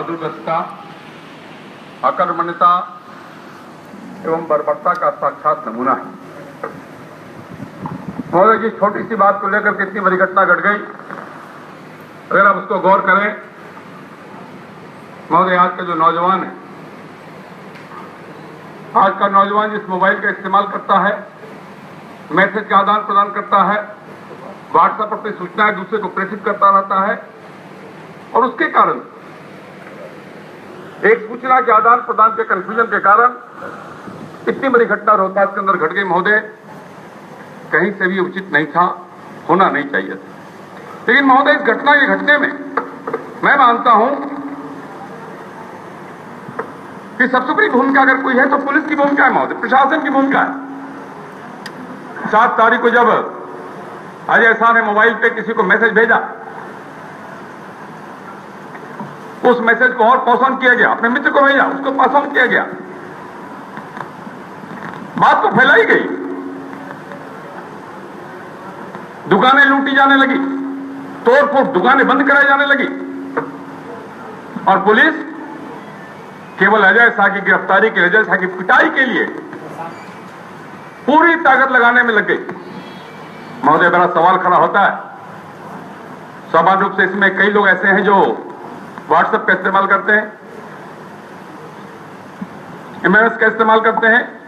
बहादुरता, अकर्मण्यता एवं बर्बरता का साक्षात नमूना है। महोदय जी, छोटी सी बात को लेकर के इतनी बड़ी घटना घट गई, अगर आप उसको गौर करें महोदय, आज के जो नौजवान है, आज का नौजवान जिस मोबाइल का इस्तेमाल करता है, मैसेज का आदान प्रदान करता है, व्हाट्सएप अपनी सूचनाएं दूसरे को प्रेषित करता रहता है, और उसके कारण एक सूचना के आदान प्रदान के कंफ्यूजन के कारण इतनी बड़ी घटना रोहतास के अंदर घट गई महोदय, कहीं से भी उचित नहीं था, होना नहीं चाहिए था। लेकिन महोदय, इस घटना के घटने में मैं मानता हूं कि सबसे बड़ी भूमिका अगर कोई है तो पुलिस की भूमिका है महोदय, प्रशासन की भूमिका है। 7 तारीख को जब अजय शाह ने मोबाइल पे किसी को मैसेज भेजा, उस मैसेज को और पास ऑन किया गया, अपने मित्र को भेजा, उसको पास ऑन किया गया, बात तो फैलाई गई, दुकानें लूटी जाने लगी, तोड़फोड़ दुकानें बंद कराई जाने लगी, और पुलिस केवल अजय शाह की गिरफ्तारी के लिए, अजय शाह की पिटाई के लिए पूरी ताकत लगाने में लग गई। महोदय, बड़ा सवाल खड़ा होता है, स्वाभाविक रूप से इसमें कई लोग ऐसे हैं जो व्हाट्सएप का इस्तेमाल करते हैं, एमएमएस का इस्तेमाल करते हैं।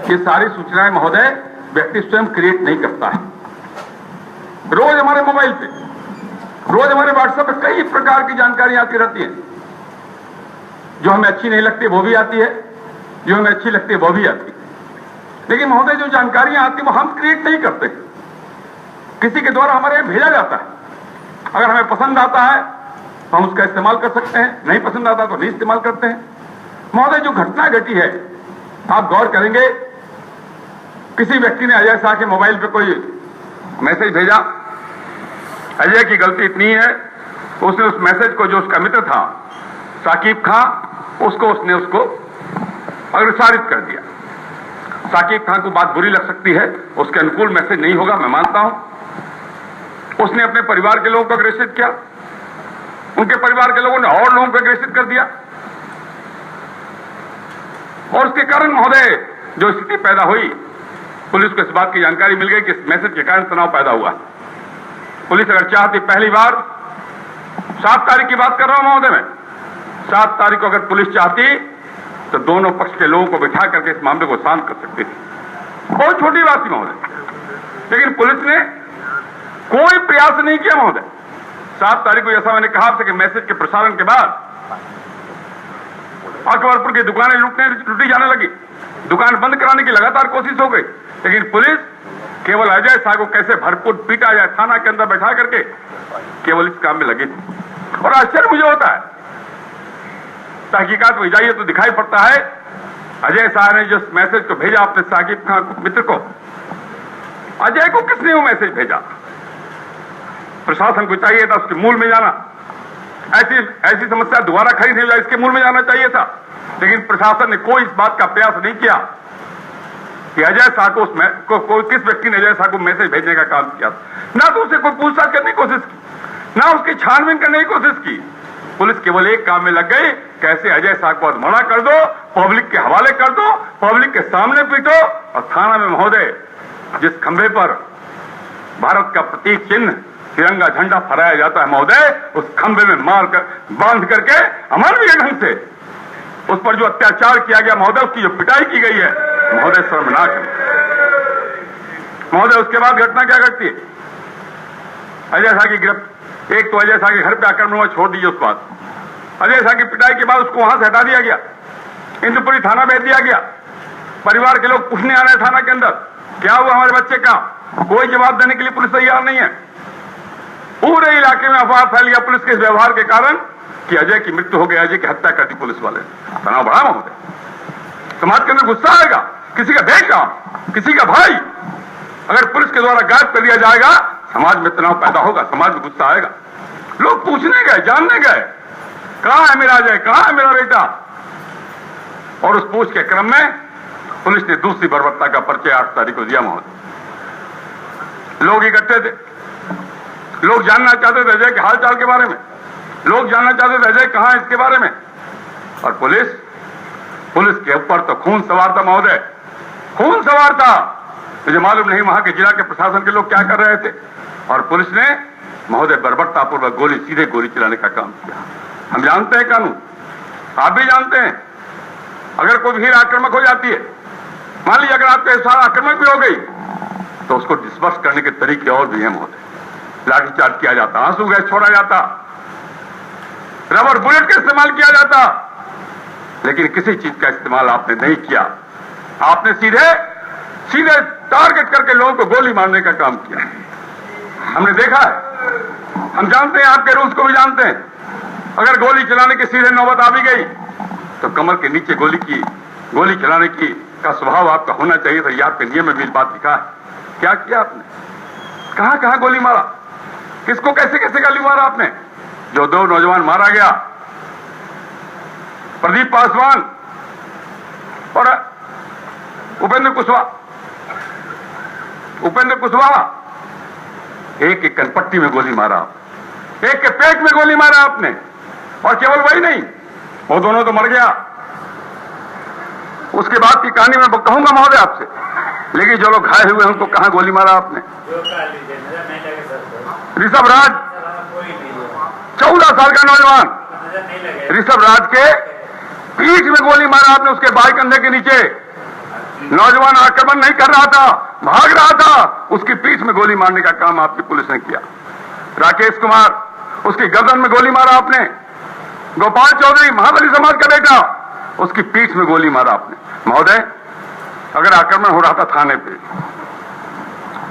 ये सारी सूचनाएं महोदय व्यक्ति स्वयं क्रिएट नहीं करता है। रोज हमारे मोबाइल पे, रोज हमारे व्हाट्सएप पे कई प्रकार की जानकारी आती रहती है, जो हमें अच्छी नहीं लगती वो भी आती है, जो हमें अच्छी लगती है वो भी आती है। लेकिन महोदय, जो जानकारियां आती है वो हम क्रिएट नहीं करते, किसी के द्वारा हमारे यहां भेजा जाता है। अगर हमें पसंद आता है तो हम उसका इस्तेमाल कर सकते हैं, नहीं पसंद आता तो नहीं इस्तेमाल करते हैं। महोदय, जो घटना घटी है, आप गौर करेंगे, किसी व्यक्ति ने अजय शाह के मोबाइल पे कोई मैसेज भेजा, अजय की गलती इतनी है, उसने उस मैसेज को, जो उसका मित्र था साकिब खां, उसने उसको अग्रसारित कर दिया। साकिब खां को बात बुरी लग सकती है, उसके अनुकूल मैसेज नहीं होगा, मैं मानता हूं। उसने अपने परिवार के लोगों को अग्रेसित किया, उनके परिवार के लोगों ने और लोगों को अग्रेसित कर दिया, और उसके कारण महोदय जो स्थिति पैदा हुई, पुलिस को इस बात की जानकारी मिल गई कि इस मैसेज के कारण तनाव पैदा हुआ। पुलिस अगर चाहती, पहली बार 7 तारीख की बात कर रहा हूं महोदय मैं, 7 तारीख को अगर पुलिस चाहती तो दोनों पक्ष के लोगों को बिठा करके इस मामले को शांत कर सकती थी। बहुत छोटी बात थी महोदय, लेकिन पुलिस ने कोई प्रयास नहीं किया महोदय। 7 तारीख को, जैसा मैंने कहा आपसे, कि मैसेज के प्रसारण के बाद अकबरपुर की दुकानें लूटी जाने लगी, दुकान बंद कराने की लगातार कोशिश हो गई, लेकिन पुलिस केवल अजय शाह को कैसे भरपूर पीटा जाए, थाना के अंदर बैठा करके केवल इस काम में लगी थी। और आश्चर्य मुझे होता है, तहकीकात में जाइए तो दिखाई पड़ता है, अजय शाह ने जिस मैसेज को भेजा अपने साकिब खां मित्र को, अजय को किसने वो मैसेज भेजा? प्रशासन को चाहिए था उसके मूल में जाना, ऐसी समस्या दोबारा खड़ी नहीं हुई, इसके मूल में जाना चाहिए था। लेकिन प्रशासन ने कोई इस बात का प्रयास नहीं किया कि अजय शाह को किस व्यक्ति ने अजय शाह को मैसेज भेजने का काम किया। ना तो उसे कोई पूछताछ करने की कोशिश की, ना उसकी छानबीन करने की कोशिश की। पुलिस केवल एक काम में लग गई, कैसे अजय शाह को अधमरा कर दो, पब्लिक के हवाले कर दो, पब्लिक के सामने पीटो, और थाना में महोदय जिस खंभे पर भारत का प्रतीक चिन्ह तिरंगा झंडा फहराया जाता है महोदय, उस खंभे में मार कर, बांध करके अमानवीय ढंग से उस पर जो अत्याचार किया गया महोदय, उसकी जो पिटाई की गई है महोदय, शर्मनाक है महोदय। उसके बाद घटना क्या घटती है? अजय शाह की गिरफ्त, एक तो अजय शाह के घर पे आक्रमण हुआ, छोड़ दीजिए उस बात, अजय शाह की पिटाई के बाद उसको वहां से हटा दिया गया, इंद्रपुरी थाना भेज दिया गया। परिवार के लोग पूछने आ रहे हैं थाना के अंदर, क्या हुआ हमारे बच्चे का? कोई जवाब देने के लिए पुलिस तैयार नहीं है। पूरे इलाके में अफवाह फैल गया पुलिस के इस व्यवहार के कारण कि अजय की मृत्यु हो गई, अजय की हत्या कर दी पुलिस वाले। तनाव बढ़ा महोदय, समाज के अंदर गुस्सा आएगा, किसी का बेटा, किसी का भाई अगर पुलिस के द्वारा गायब कर दिया जाएगा, समाज में तनाव पैदा होगा, समाज में गुस्सा आएगा। लोग पूछने गए, जानने गए, कहां है मेरा अजय, कहां है मेरा बेटा? और उस पूछ के क्रम में पुलिस ने दूसरी बर्बरता का परिचय 8 तारीख को दिया महोदय। लोग इकट्ठे थे, लोग जानना चाहते थे अजय के हालचाल के बारे में। लोग जानना चाहते थे अजय कहां है इसके बारे में। और पुलिस के ऊपर तो खून सवार था महोदय, खून सवार था। मुझे मालूम नहीं वहां के जिला के प्रशासन के लोग क्या कर रहे थे। और पुलिस ने महोदय बर्बरतापूर्वक सीधे गोली चलाने का काम किया। हम जानते हैं कानून, आप भी जानते हैं। अगर कोई भीड़ आक्रामक हो जाती है, मान लीजिए अगर आपके साथ आक्रामक भी हो गई, तो उसको डिस्पर्स करने के तरीके और भी हैं महोदय। लाठीचार्ज किया जाता, आंसू गैस छोड़ा जाता, रबर बुलेट का इस्तेमाल किया जाता, लेकिन किसी चीज का इस्तेमाल आपने नहीं किया। आपने सीधे टारगेट करके लोगों को गोली मारने का काम किया। हमने देखा है, हम जानते हैं, आपके रूल्स को भी जानते हैं। अगर गोली चलाने की सीधे नौबत आ भी गई तो कमर के नीचे गोली चलाने की का स्वभाव आपका होना चाहिए था। ये आपके नियम में भी इस बात लिखा है। क्या किया आपने? कहां कहां गोली मारा, किसको कैसे कैसे गोली मारा आपने? जो 2 नौजवान मारा गया, प्रदीप पासवान और उपेंद्र कुशवाहा, एक एक कनपट्टी में गोली मारा, एक के पेट में गोली मारा आपने। और केवल वही नहीं, वो दोनों तो मर गया। उसके बाद की कहानी मैं कहूंगा महोदय आपसे, लेकिन जो लोग घायल हुए उनको कहां गोली मारा आपने? ऋषभ राज, 14 साल का नौजवान, ऋषभ राज के पीठ में गोली मारा आपने, उसके बाएं कंधे के नीचे। नौजवान आक्रमण नहीं कर रहा था, भाग रहा था, उसकी पीठ में गोली मारने का काम आपकी पुलिस ने किया। राकेश कुमार, उसकी गर्दन में गोली मारा आपने। गोपाल चौधरी, महाबली समाज का बेटा, उसकी पीठ में गोली मारा आपने। महोदय, अगर आक्रमण हो रहा था थाने पे,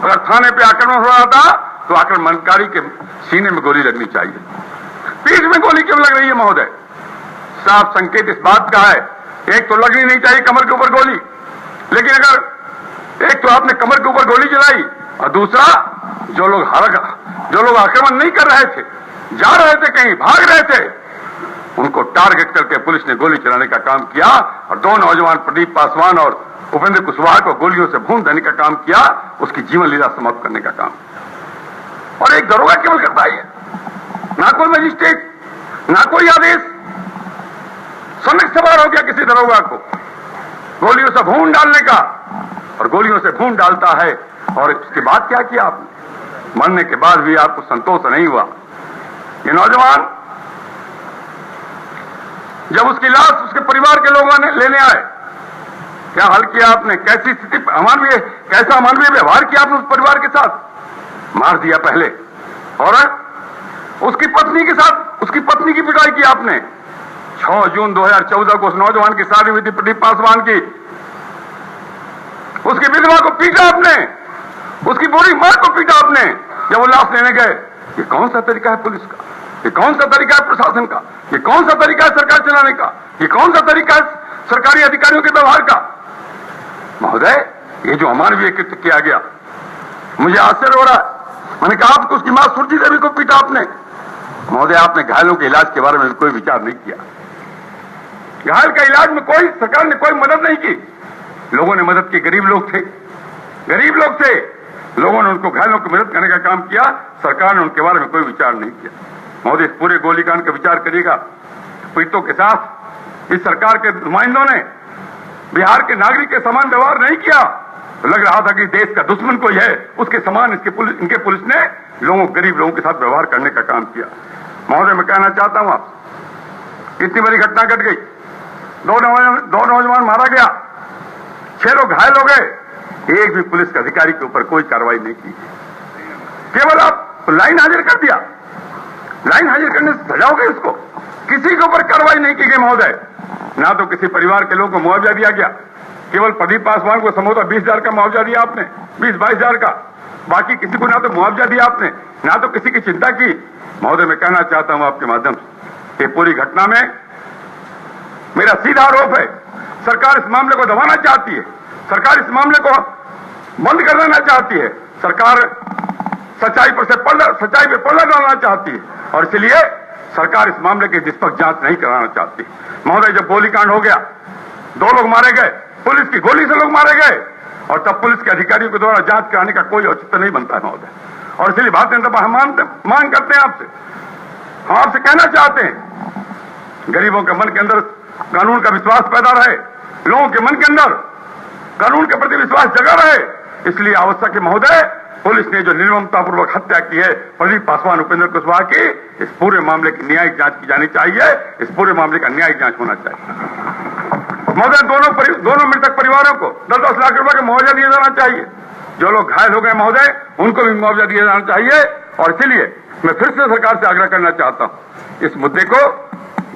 अगर थाने पे आक्रमण हो रहा था तो आक्रमणकारी के सीने में गोली लगनी चाहिए। पीठ में गोली क्यों लग रही है महोदय? साफ संकेत इस बात का है, एक तो लगनी नहीं चाहिए कमर के ऊपर गोली, लेकिन अगर एक तो आपने कमर के ऊपर गोली चलाई, और दूसरा जो लोग आक्रमण नहीं कर रहे थे, जा रहे थे कहीं, भाग रहे थे, उनको टारगेट करके पुलिस ने गोली चलाने का काम किया। और 2 नौजवान प्रदीप पासवान और उपेंद्र कुशवाहा को गोलियों से भून देने का काम किया, उसकी जीवन लीला समाप्त करने का काम। और एक दरोगा केवल करता है, ना कोई मजिस्ट्रेट, ना कोई आदेश। समय सवार हो गया किसी दरोगा को गोलियों से भून डालने का, और गोलियों से भून डालता है। और इसके बाद क्या किया आपने? मरने के बाद भी आपको संतोष नहीं हुआ। ये नौजवान जब उसकी लाश उसके परिवार के लोगों ने लेने आए, क्या हाल किया आपने? कैसी स्थिति, कैसा अमानवीय व्यवहार किया आपने उस परिवार के साथ? मार दिया पहले, और उसकी पत्नी के साथ, उसकी पत्नी की पिटाई की आपने। 6 जून 2014 को उस नौजवान की शादी हुई थी, प्रदीप पासवान की। उसकी विधवा को पीटा आपने, उसकी बुरी मां को पीटा आपने जब वो लाश लेने गए। ये कौन सा तरीका है पुलिस का? ये कौन सा तरीका है प्रशासन का? ये कौन सा तरीका है सरकार चलाने का? ये कौन सा तरीका है सरकारी अधिकारियों के व्यवहार का? महोदय, ये जो अमानवीय कृत्य किया गया, मुझे आश्चर्य हो रहा है। मैंने कहा आपको उसकी मां सुरजी देवी को पीटा आपने। महोदय, आपने घायलों के इलाज के बारे में कोई विचार नहीं किया। घायल का इलाज में कोई सरकार ने कोई मदद नहीं की। लोगों ने मदद की, गरीब लोग थे, लोगों ने उनको घायलों की मदद करने का काम किया। सरकार ने उनके बारे में कोई विचार नहीं किया। महोदय, इस पूरे गोलीकांड का विचार करिएगा। पीड़ितों के साथ इस सरकार के नुमाइंदों ने बिहार के नागरिक के समान व्यवहार नहीं किया। लग रहा था कि देश का दुश्मन कोई है, उसके समान इनके पुलिस ने गरीब लोगों के साथ व्यवहार करने का काम किया। महोदय, मैं कहना चाहता हूं आपसे, इतनी बड़ी घटना घट गई, 2 नौजवान मारा गया, 6 लोग घायल हो गए, एक भी पुलिस के अधिकारी के ऊपर कोई कार्रवाई नहीं की। केवल आप लाइन हाजिर कर दिया, लाइन हाजिर करने से सजाओगे उसको? किसी के ऊपर कार्रवाई नहीं की गई महोदय। ना तो किसी परिवार के लोगों को मुआवजा दिया गया, केवल प्रदीप पासवान को संभवतः 20,000 का मुआवजा दिया आपने, 20-22,000 का। बाकी किसी को ना तो मुआवजा दिया आपने, ना तो किसी की चिंता की। महोदय, मैं कहना चाहता हूं आपके माध्यम से, ये पूरी घटना में मेरा सीधा आरोप है, सरकार इस मामले को दबाना चाहती है, सरकार इस मामले को बंद कर देना चाहती है, सरकार सच्चाई पे पल्ला डालना चाहती है, और इसलिए सरकार इस मामले की निष्पक्ष जांच नहीं कराना चाहती। महोदय, जब गोलीकांड हो गया, 2 लोग मारे गए, पुलिस की गोली से लोग मारे गए, और तब पुलिस के अधिकारियों के द्वारा जांच कराने का कोई औचित्य नहीं बनता है महोदय। और इसलिए भारतीय जनता पार्टी मांग करते हैं आपसे हम आपसे कहना चाहते हैं, गरीबों के मन के अंदर कानून का विश्वास पैदा रहे, लोगों के मन के अंदर कानून के प्रति विश्वास जगा रहे, इसलिए आवश्यक है महोदय, पुलिस ने जो निर्ममतापूर्वक हत्या की है प्रदीप पासवान, उपेंद्र कुशवाहा की, इस पूरे मामले की न्यायिक जांच की जानी चाहिए। इस पूरे मामले का न्यायिक जांच होना चाहिए। महोदय, दोनों मृतक परिवारों को 10-10 लाख रुपए का मुआवजा दिया जाना चाहिए। जो लोग घायल हो गए महोदय, उनको भी मुआवजा दिया जाना चाहिए। और इसलिए मैं फिर से सरकार से आग्रह करना चाहता हूं, इस मुद्दे को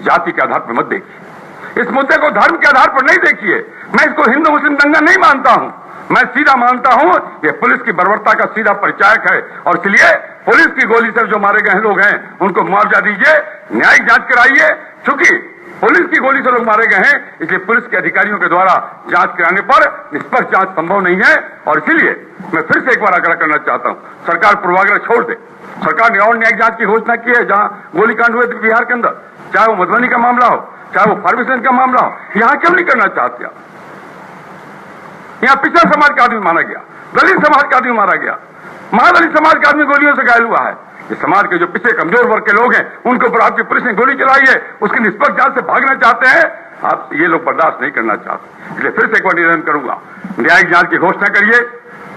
जाति के आधार पर मत देखिए, इस मुद्दे को धर्म के आधार पर नहीं देखिए। मैं इसको हिंदू मुस्लिम दंगा नहीं मानता हूं, मैं सीधा मानता हूं ये पुलिस की बर्बरता का सीधा परिचायक है। और इसलिए पुलिस की गोली से जो मारे गए लोग हैं उनको मुआवजा दीजिए, न्यायिक जांच कराइए। चूंकि पुलिस की गोली से लोग मारे गए हैं, इसलिए पुलिस के अधिकारियों के द्वारा जांच कराने पर निष्पक्ष जांच संभव नहीं है। और इसीलिए मैं फिर से एक बार आग्रह करना चाहता हूं, सरकार पूर्वाग्रह छोड़ दे। सरकार ने और न्यायिक जांच की घोषणा की है, जहां गोलीकांड हुए थे बिहार के अंदर, चाहे वो मधुबनी का मामला हो, चाहे वो फार्मेसी का मामला हो, यहां क्यों नहीं करना चाहते आप? यहां पिछड़ा समाज का आदमी मारा गया, दलित समाज का आदमी मारा गया, महादलित समाज का आदमी गोलियों से घायल हुआ है। ये समाज के जो पिछले कमजोर वर्ग के लोग हैं उनके ऊपर आपकी पुलिस ने गोली चलाई है, उसकी निष्पक्ष जांच से भागना चाहते हैं आप, ये लोग बर्दाश्त नहीं करना चाहते। इसलिए फिर से एक बार निवेदन करूंगा, न्यायिक जांच की घोषणा करिए,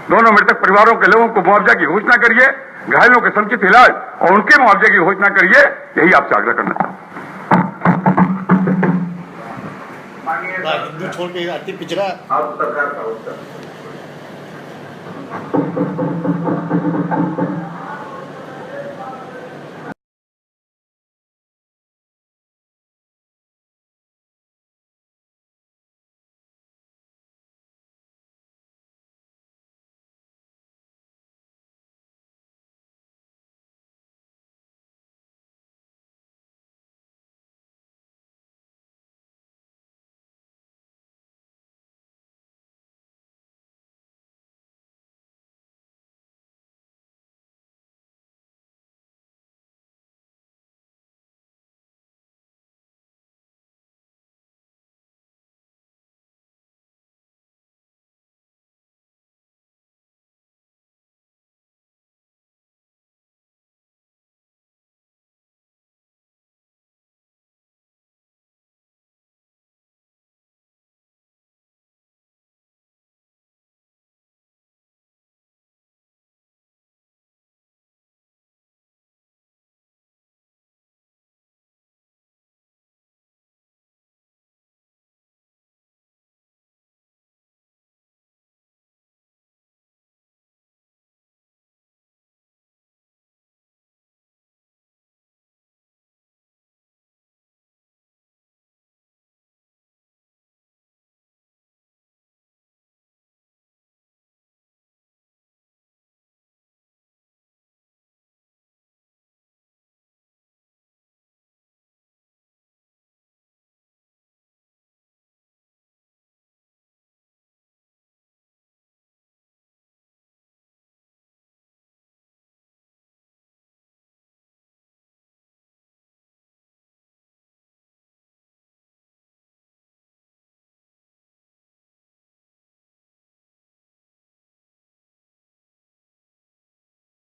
दोनों मृतक परिवारों के लोगों को मुआवजा की घोषणा करिए, घायलों के समुचित इलाज और उनके मुआवजे की घोषणा करिए, यही आपसे आग्रह करना चाहता हूं। हिंदू छोड़ के अति पिछड़ा आप सरकार का उत्तर